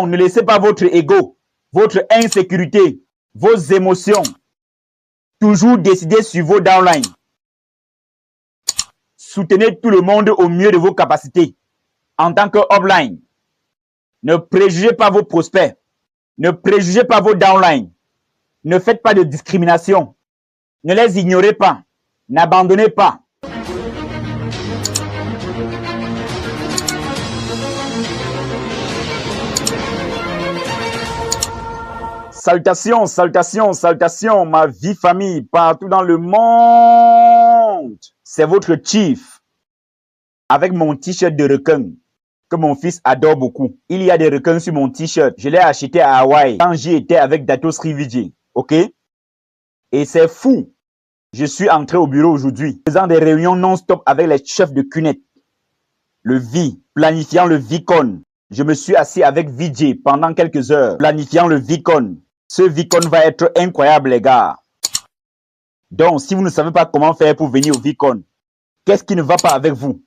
Donc, ne laissez pas votre ego, votre insécurité, vos émotions, toujours décider sur vos downlines. Soutenez tout le monde au mieux de vos capacités en tant que upline. Ne préjugez pas vos prospects. Ne préjugez pas vos downlines. Ne faites pas de discrimination. Ne les ignorez pas. N'abandonnez pas. Salutations, salutations, salutations, ma vie famille, partout dans le monde. C'est votre chief. Avec mon t-shirt de requin, que mon fils adore beaucoup. Il y a des requins sur mon t-shirt. Je l'ai acheté à Hawaï quand j'y étais avec Dato Srivijay. Ok? Et c'est fou. Je suis entré au bureau aujourd'hui, faisant des réunions non-stop avec les chefs de CUNET. Le V, planifiant le VCon. Je me suis assis avec Vijay pendant quelques heures, planifiant le VCon. Ce VCon va être incroyable, les gars. Donc, si vous ne savez pas comment faire pour venir au VCon, qu'est-ce qui ne va pas avec vous?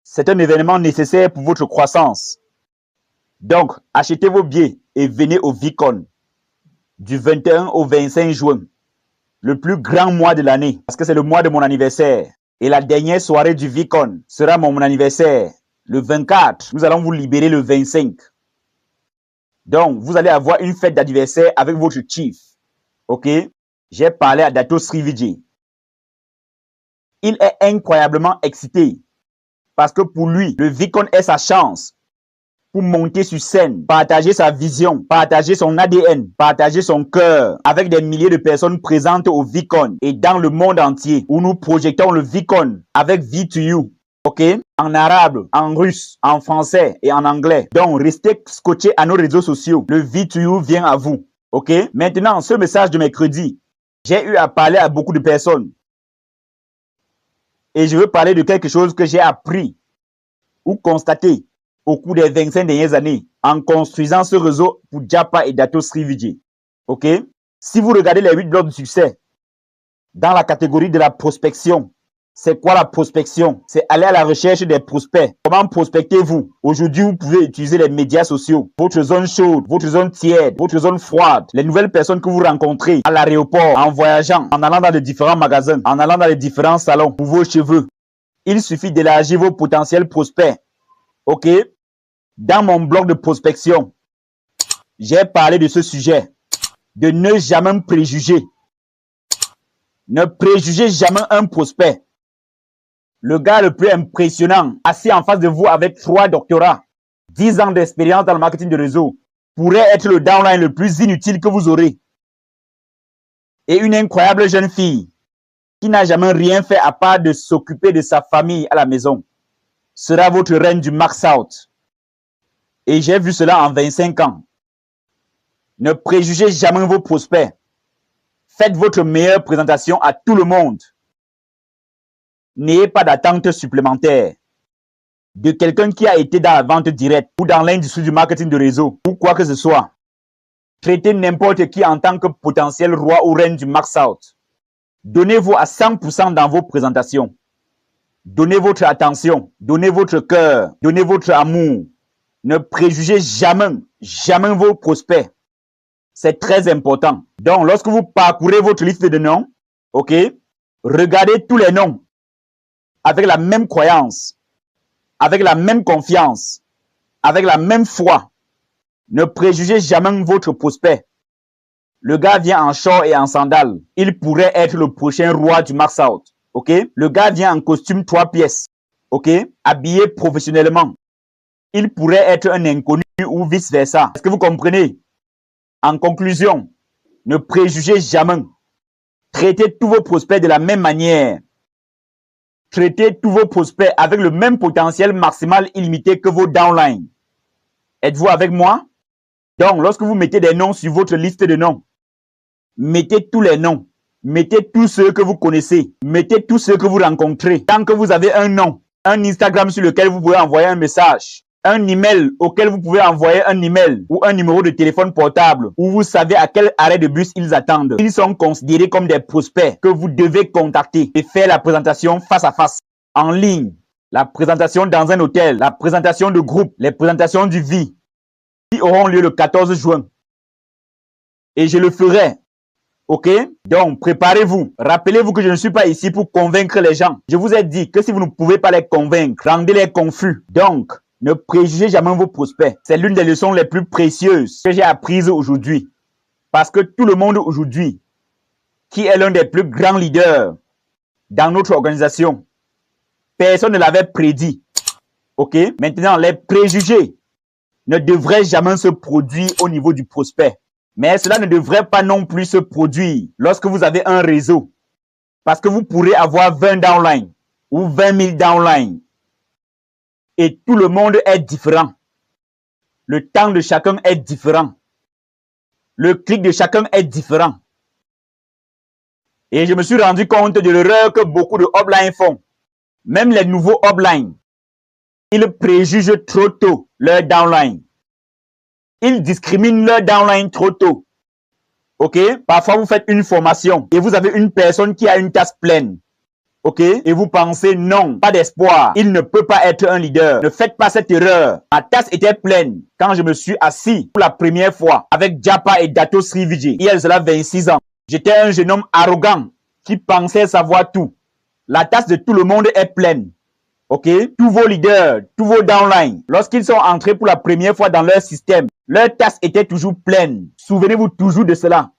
C'est un événement nécessaire pour votre croissance. Donc, achetez vos billets et venez au VCon du 21 au 25 juin. Le plus grand mois de l'année, parce que c'est le mois de mon anniversaire. Et la dernière soirée du VCon sera mon anniversaire. Le 24, nous allons vous libérer le 25. Donc, vous allez avoir une fête d'anniversaire avec votre chief. Ok? J'ai parlé à Dato Srivijay. Il est incroyablement excité. Parce que pour lui, le VCon est sa chance pour monter sur scène, partager sa vision, partager son ADN, partager son cœur avec des milliers de personnes présentes au VCon et dans le monde entier où nous projetons le VCon avec V2U. Ok? En arabe, en russe, en français et en anglais. Donc, restez scotchés à nos réseaux sociaux. Le V2U vient à vous. Ok? Maintenant, ce message de mercredi, j'ai eu à parler à beaucoup de personnes. Et je veux parler de quelque chose que j'ai appris ou constaté au cours des 25 dernières années en construisant ce réseau pour Japa et Dato Srivijay. Ok? Si vous regardez les 8 blocs de succès, dans la catégorie de la prospection, c'est quoi la prospection? C'est aller à la recherche des prospects. Comment prospectez-vous? Aujourd'hui, vous pouvez utiliser les médias sociaux, votre zone chaude, votre zone tiède, votre zone froide, les nouvelles personnes que vous rencontrez à l'aéroport, en voyageant, en allant dans les différents magasins, en allant dans les différents salons pour vos cheveux. Il suffit d'élargir vos potentiels prospects. Ok? Dans mon blog de prospection, j'ai parlé de ce sujet, de ne jamais préjuger. Ne préjugez jamais un prospect. Le gars le plus impressionnant, assis en face de vous avec 3 doctorats, 10 ans d'expérience dans le marketing de réseau, pourrait être le downline le plus inutile que vous aurez. Et une incroyable jeune fille qui n'a jamais rien fait à part de s'occuper de sa famille à la maison sera votre reine du max out. Et j'ai vu cela en 25 ans. Ne préjugez jamais vos prospects. Faites votre meilleure présentation à tout le monde. N'ayez pas d'attente supplémentaire de quelqu'un qui a été dans la vente directe ou dans l'industrie du marketing de réseau ou quoi que ce soit. Traitez n'importe qui en tant que potentiel roi ou reine du max out. Donnez-vous à 100% dans vos présentations. Donnez votre attention, donnez votre cœur, donnez votre amour. Ne préjugez jamais, jamais vos prospects. C'est très important. Donc, lorsque vous parcourez votre liste de noms, ok, regardez tous les noms avec la même croyance, avec la même confiance, avec la même foi. Ne préjugez jamais votre prospect. Le gars vient en short et en sandales. Il pourrait être le prochain roi du max out. Ok? Le gars vient en costume 3 pièces. Ok? Habillé professionnellement. Il pourrait être un inconnu ou vice versa. Est-ce que vous comprenez? En conclusion, ne préjugez jamais. Traitez tous vos prospects de la même manière. Traitez tous vos prospects avec le même potentiel maximal illimité que vos downlines. Êtes-vous avec moi? Donc, lorsque vous mettez des noms sur votre liste de noms, mettez tous les noms. Mettez tous ceux que vous connaissez. Mettez tous ceux que vous rencontrez. Tant que vous avez un nom, un Instagram sur lequel vous pouvez envoyer un message, un email auquel vous pouvez envoyer un email ou un numéro de téléphone portable où vous savez à quel arrêt de bus ils attendent. Ils sont considérés comme des prospects que vous devez contacter et faire la présentation face à face, en ligne, la présentation dans un hôtel, la présentation de groupe, les présentations du vie. qui auront lieu le 14 juin. Et je le ferai. Ok? Donc, préparez-vous. Rappelez-vous que je ne suis pas ici pour convaincre les gens. Je vous ai dit que si vous ne pouvez pas les convaincre, rendez-les confus. Donc, ne préjugez jamais vos prospects. C'est l'une des leçons les plus précieuses que j'ai apprises aujourd'hui. Parce que tout le monde aujourd'hui, qui est l'un des plus grands leaders dans notre organisation, personne ne l'avait prédit. Ok? Maintenant, les préjugés ne devraient jamais se produire au niveau du prospect. Mais cela ne devrait pas non plus se produire lorsque vous avez un réseau. Parce que vous pourrez avoir 20 downlines ou 20 000 downlines. Et tout le monde est différent. Le temps de chacun est différent. Le clic de chacun est différent. Et je me suis rendu compte de l'erreur que beaucoup de uplines font. Même les nouveaux uplines, ils préjugent trop tôt leur downline. Ils discriminent leur downline trop tôt. Ok? Parfois, vous faites une formation et vous avez une personne qui a une tasse pleine. Ok? Et vous pensez, non, pas d'espoir. Il ne peut pas être un leader. Ne faites pas cette erreur. Ma tasse était pleine quand je me suis assis pour la première fois avec Japa et Dato Sri Vijay. Il y a cela 26 ans. J'étais un jeune homme arrogant qui pensait savoir tout. La tasse de tout le monde est pleine. Ok? Tous vos leaders, tous vos downlines, lorsqu'ils sont entrés pour la première fois dans leur système, leur tasse était toujours pleine. Souvenez-vous toujours de cela.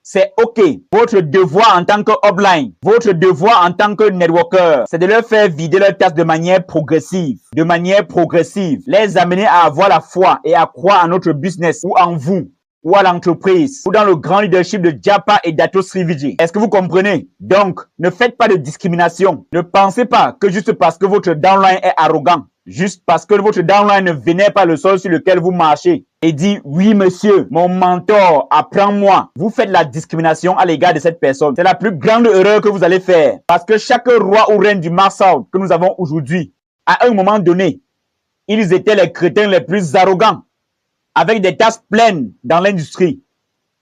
C'est OK. Votre devoir en tant que upline, votre devoir en tant que networker, c'est de leur faire vider leur tasse de manière progressive. De manière progressive. Les amener à avoir la foi et à croire en notre business ou en vous, ou à l'entreprise, ou dans le grand leadership de Japa et Dato Sri Vijay. Est-ce que vous comprenez? Donc, ne faites pas de discrimination. Ne pensez pas que juste parce que votre downline est arrogant, juste parce que votre downline ne vénère pas le sol sur lequel vous marchez et dit « Oui, monsieur, mon mentor, apprends-moi ». Vous faites la discrimination à l'égard de cette personne. C'est la plus grande erreur que vous allez faire. Parce que chaque roi ou reine du Mars Out que nous avons aujourd'hui, à un moment donné, ils étaient les crétins les plus arrogants, avec des tasses pleines dans l'industrie.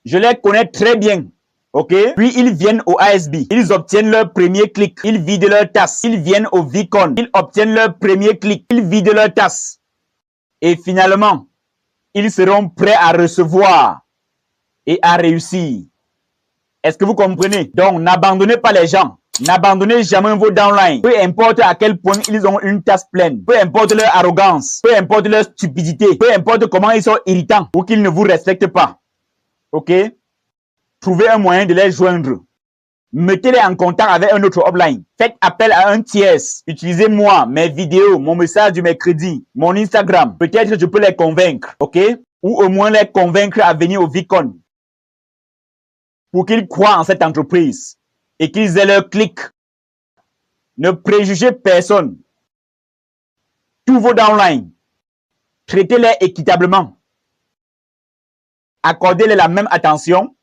Je les connais très bien. OK? Puis ils viennent au ASB. Ils obtiennent leur premier clic. Ils vident leur tasse. Ils viennent au VCon. Ils obtiennent leur premier clic. Ils vident leur tasse. Et finalement, ils seront prêts à recevoir et à réussir. Est-ce que vous comprenez? Donc, n'abandonnez pas les gens. N'abandonnez jamais vos downlines. Peu importe à quel point ils ont une tasse pleine. Peu importe leur arrogance. Peu importe leur stupidité. Peu importe comment ils sont irritants ou qu'ils ne vous respectent pas. OK? Trouvez un moyen de les joindre. Mettez-les en contact avec un autre upline. Faites appel à un tiers. Utilisez moi, mes vidéos, mon message du mercredi, mon Instagram. Peut-être que je peux les convaincre. OK? Ou au moins les convaincre à venir au VCon. Pour qu'ils croient en cette entreprise. Et qu'ils aient leur clic. Ne préjugez personne. Tous vos downlines, traitez-les équitablement. Accordez-les la même attention,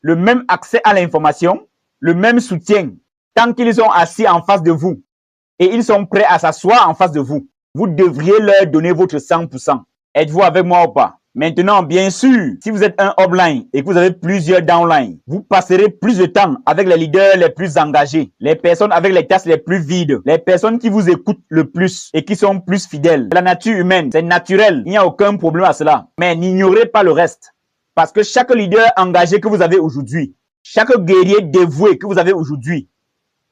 le même accès à l'information, le même soutien, tant qu'ils sont assis en face de vous et ils sont prêts à s'asseoir en face de vous. Vous devriez leur donner votre 100%. Êtes-vous avec moi ou pas? Maintenant, bien sûr, si vous êtes un upline et que vous avez plusieurs downlines, vous passerez plus de temps avec les leaders les plus engagés, les personnes avec les tasses les plus vides, les personnes qui vous écoutent le plus et qui sont plus fidèles. C'est la nature humaine, c'est naturel, il n'y a aucun problème à cela. Mais n'ignorez pas le reste. Parce que chaque leader engagé que vous avez aujourd'hui, chaque guerrier dévoué que vous avez aujourd'hui,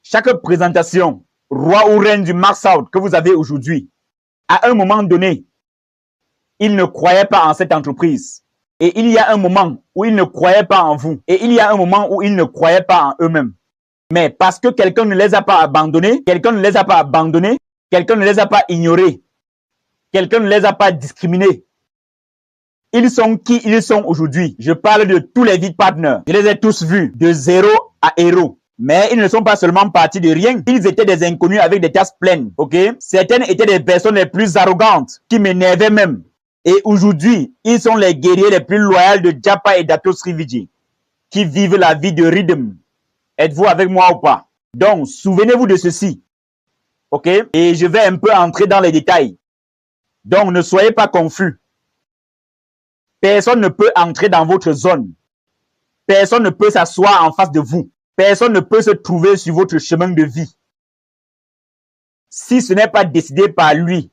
chaque présentation, roi ou reine du Mars Out que vous avez aujourd'hui, à un moment donné, ils ne croyaient pas en cette entreprise. Et il y a un moment où ils ne croyaient pas en vous. Et il y a un moment où ils ne croyaient pas en eux-mêmes. Mais parce que quelqu'un ne les a pas abandonnés, quelqu'un ne les a pas abandonnés, quelqu'un ne les a pas ignorés, quelqu'un ne les a pas discriminés. Ils sont qui ils sont aujourd'hui. Je parle de tous les lead partners. Je les ai tous vus, de zéro à héros. Mais ils ne sont pas seulement partis de rien. Ils étaient des inconnus avec des tasses pleines. Ok? Certaines étaient des personnes les plus arrogantes, qui m'énervaient même. Et aujourd'hui, ils sont les guerriers les plus loyaux de Japa et Dato Sri Vijay, qui vivent la vie de rhythm. Êtes-vous avec moi ou pas? Donc, souvenez-vous de ceci. OK? Et je vais un peu entrer dans les détails. Donc, ne soyez pas confus. Personne ne peut entrer dans votre zone. Personne ne peut s'asseoir en face de vous. Personne ne peut se trouver sur votre chemin de vie. Si ce n'est pas décidé par lui.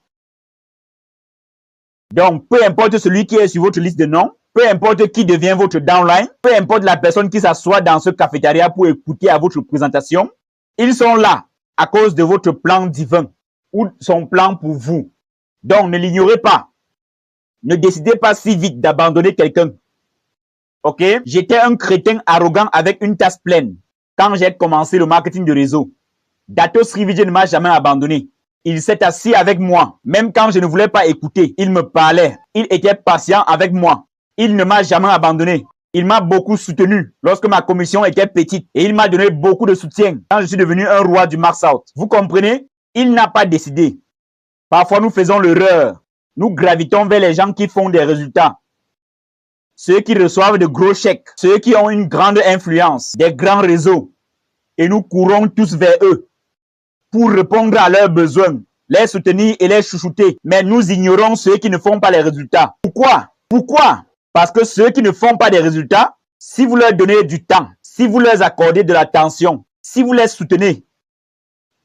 Donc, peu importe celui qui est sur votre liste de noms, peu importe qui devient votre downline, peu importe la personne qui s'assoit dans ce cafétéria pour écouter à votre présentation, ils sont là à cause de votre plan divin ou son plan pour vous. Donc, ne l'ignorez pas. Ne décidez pas si vite d'abandonner quelqu'un. Ok? J'étais un crétin arrogant avec une tasse pleine quand j'ai commencé le marketing de réseau. Dato Srivijay ne m'a jamais abandonné. Il s'est assis avec moi, même quand je ne voulais pas écouter. Il me parlait. Il était patient avec moi. Il ne m'a jamais abandonné. Il m'a beaucoup soutenu lorsque ma commission était petite et il m'a donné beaucoup de soutien quand je suis devenu un roi du Max Out. Vous comprenez? Il n'a pas décidé. Parfois, nous faisons l'erreur. Nous gravitons vers les gens qui font des résultats. Ceux qui reçoivent de gros chèques, ceux qui ont une grande influence, des grands réseaux. Et nous courons tous vers eux pour répondre à leurs besoins, les soutenir et les chouchouter. Mais nous ignorons ceux qui ne font pas les résultats. Pourquoi? Pourquoi? Parce que ceux qui ne font pas des résultats, si vous leur donnez du temps, si vous leur accordez de l'attention, si vous les soutenez,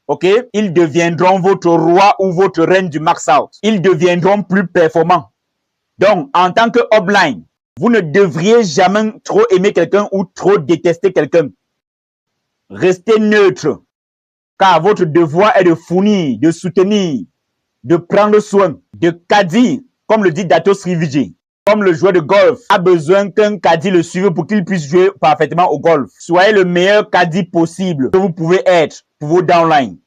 ok, ils deviendront votre roi ou votre reine du max out. Ils deviendront plus performants. Donc, en tant que upline, vous ne devriez jamais trop aimer quelqu'un ou trop détester quelqu'un. Restez neutre, car votre devoir est de fournir, de soutenir, de prendre soin, de caddie, comme le dit Dato Srivijay. Comme le joueur de golf a besoin qu'un caddie le suive pour qu'il puisse jouer parfaitement au golf. Soyez le meilleur caddie possible que vous pouvez être pour vos downlines.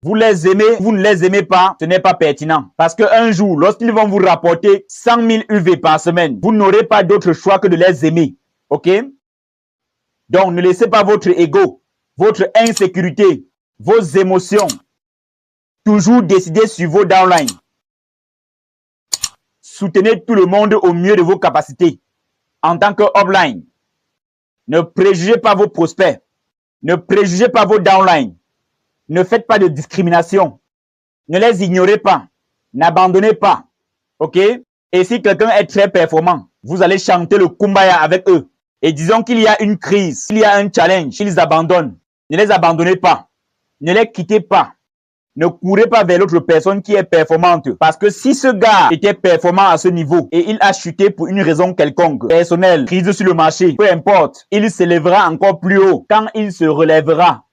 Vous les aimez, vous ne les aimez pas, ce n'est pas pertinent. Parce qu'un jour, lorsqu'ils vont vous rapporter 100 000 UV par semaine, vous n'aurez pas d'autre choix que de les aimer. Ok? Donc, ne laissez pas votre ego, votre insécurité, vos émotions, toujours décider sur vos downlines. Soutenez tout le monde au mieux de vos capacités. En tant que upline, ne préjugez pas vos prospects. Ne préjugez pas vos downlines. Ne faites pas de discrimination. Ne les ignorez pas. N'abandonnez pas. OK? Et si quelqu'un est très performant, vous allez chanter le kumbaya avec eux. Et disons qu'il y a une crise, qu'il y a un challenge, ils abandonnent. Ne les abandonnez pas. Ne les quittez pas. Ne courez pas vers l'autre personne qui est performante. Parce que si ce gars était performant à ce niveau et il a chuté pour une raison quelconque, personnelle, crise sur le marché, peu importe, il s'élèvera encore plus haut quand il se relèvera.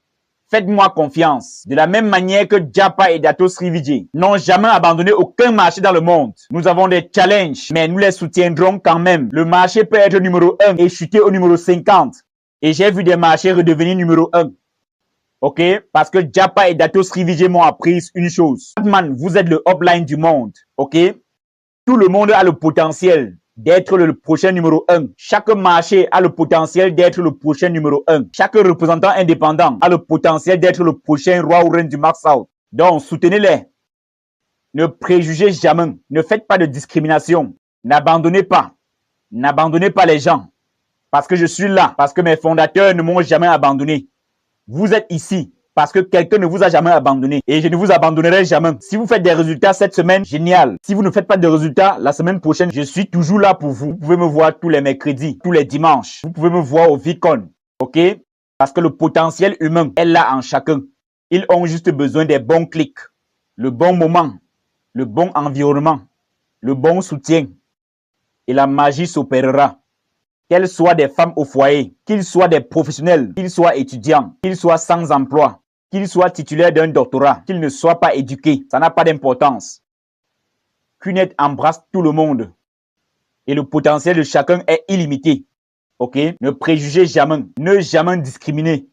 Faites-moi confiance. De la même manière que Japa et Dato Srivijay n'ont jamais abandonné aucun marché dans le monde. Nous avons des challenges, mais nous les soutiendrons quand même. Le marché peut être numéro 1 et chuter au numéro 50. Et j'ai vu des marchés redevenir numéro 1. Ok? Parce que Japa et Dato Srivijay m'ont appris une chose. Man, vous êtes le upline du monde. Ok? Tout le monde a le potentiel d'être le prochain numéro 1. Chaque marché a le potentiel d'être le prochain numéro 1. Chaque représentant indépendant a le potentiel d'être le prochain roi ou reine du max out. Donc, soutenez-les. Ne préjugez jamais. Ne faites pas de discrimination. N'abandonnez pas. N'abandonnez pas les gens. Parce que je suis là. Parce que mes fondateurs ne m'ont jamais abandonné. Vous êtes ici parce que quelqu'un ne vous a jamais abandonné. Et je ne vous abandonnerai jamais. Si vous faites des résultats cette semaine, génial. Si vous ne faites pas de résultats, la semaine prochaine, je suis toujours là pour vous. Vous pouvez me voir tous les mercredis, tous les dimanches. Vous pouvez me voir au VidCon. OK? Parce que le potentiel humain est là en chacun. Ils ont juste besoin des bons clics, le bon moment, le bon environnement, le bon soutien. Et la magie s'opérera. Qu'elles soient des femmes au foyer, qu'ils soient des professionnels, qu'ils soient étudiants, qu'ils soient sans emploi, qu'ils soient titulaires d'un doctorat, qu'ils ne soient pas éduqués, ça n'a pas d'importance. QNET embrasse tout le monde. Et le potentiel de chacun est illimité. Ok? Ne préjugez jamais, ne jamais discriminer,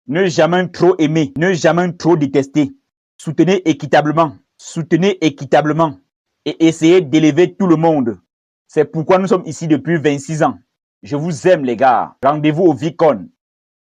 ne jamais trop aimer, ne jamais trop détester. Soutenez équitablement et essayez d'élever tout le monde. C'est pourquoi nous sommes ici depuis 26 ans. Je vous aime les gars. Rendez-vous au VidCon.